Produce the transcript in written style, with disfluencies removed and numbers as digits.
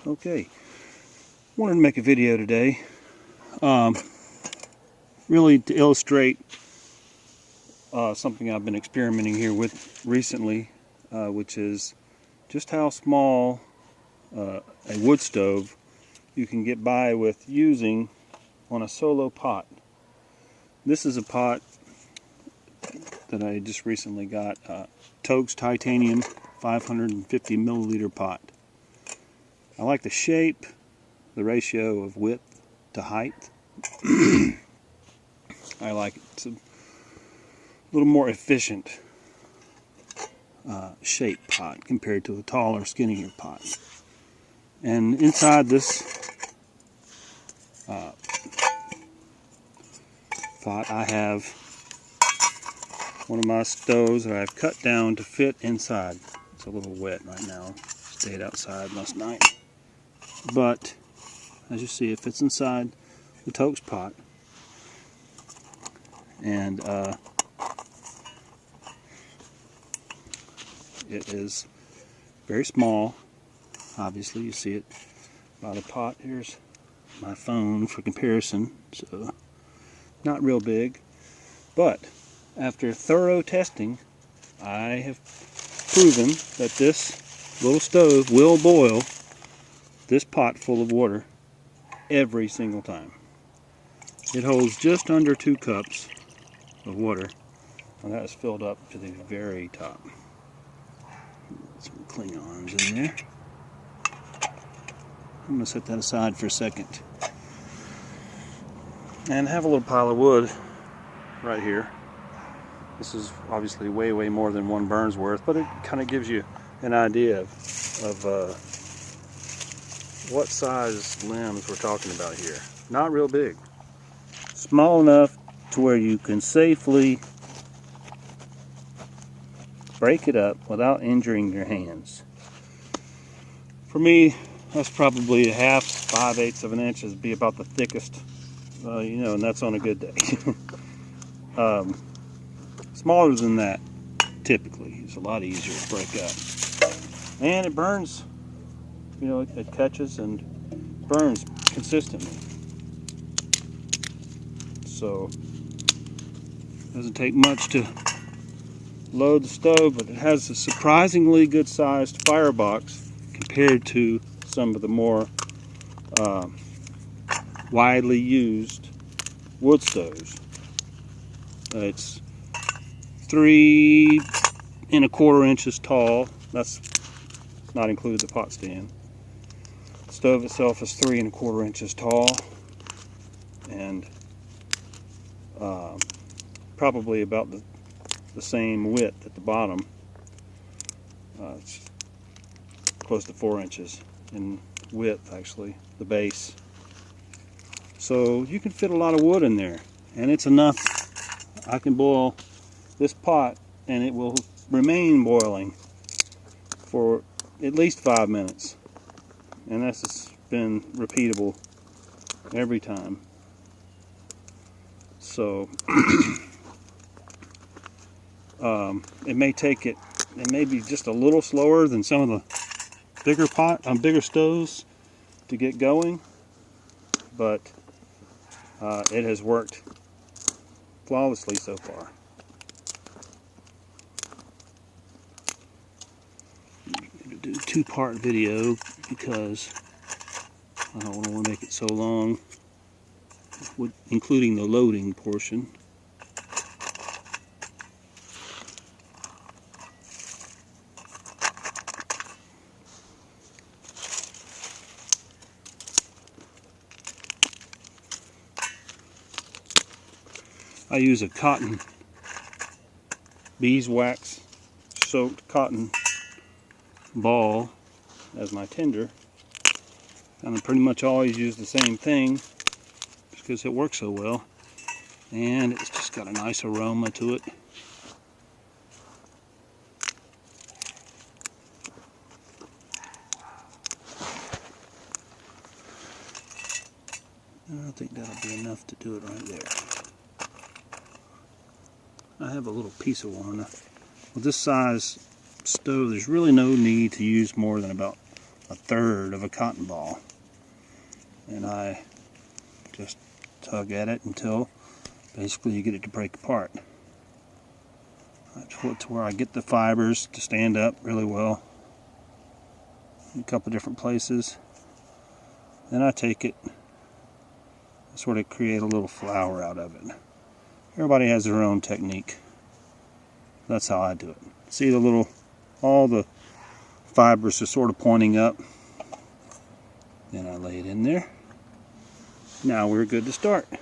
Okay, wanted to make a video today, really to illustrate something I've been experimenting here with recently, which is just how small a wood stove you can get by with using on a solo pot. This is a pot that I just recently got, TOAKS Titanium 550 milliliter pot. I like the shape, the ratio of width to height. I like it. It's a little more efficient shaped pot compared to a taller, skinnier pot. And inside this pot I have one of my stoves that I've cut down to fit inside. It's a little wet right now. Stayed outside last night. But as you see, it fits inside the TOAKS pot. And it is very small. Obviously, you see it by the pot. Here's my phone for comparison. So, not real big. But after thorough testing, I have proven that this little stove will boil this pot full of water every single time. It holds just under 2 cups of water, and that is filled up to the very top. Some Klingons in there. I'm going to set that aside for a second. And I have a little pile of wood right here. This is obviously way more than one burn's worth, but it kind of gives you an idea of what size limbs we're talking about here. Not real big. Small enough to where you can safely break it up without injuring your hands. For me, that's probably a 5/8 of an inch would be about the thickest, and that's on a good day. Smaller than that, typically, it's a lot easier to break up. And it burns, it catches and burns consistently. So, it doesn't take much to load the stove, but it has a surprisingly good sized firebox compared to some of the more widely used wood stoves. It's 3 1/4 inches tall. That's not including the pot stand. The stove itself is 3 1/4 inches tall, and probably about the same width at the bottom. It's close to 4 inches in width, actually, the base. So you can fit a lot of wood in there, and it's enough. I can boil this pot and it will remain boiling for at least 5 minutes, and that's been repeatable every time. So it may be just a little slower than some of the bigger stoves to get going, but it has worked flawlessly so far. I'm going to do a 2-part video because I don't want to make it so long, including the loading portion. I use a cotton beeswax soaked cotton ball as my tinder, and I pretty much always use the same thing because it works so well, and it's just got a nice aroma to it. I think that'll be enough to do it right there. I have a little piece of one. With this size stove, there's really no need to use more than about 1/3 of a cotton ball. And I just tug at it until basically you get it to break apart. I pull it to where I get the fibers to stand up really well in a couple different places. Then I take it, sort of create a little flower out of it. Everybody has their own technique. That's how I do it. See the little, all the fibers are sort of pointing up. Then I lay it in there. Now we're good to start.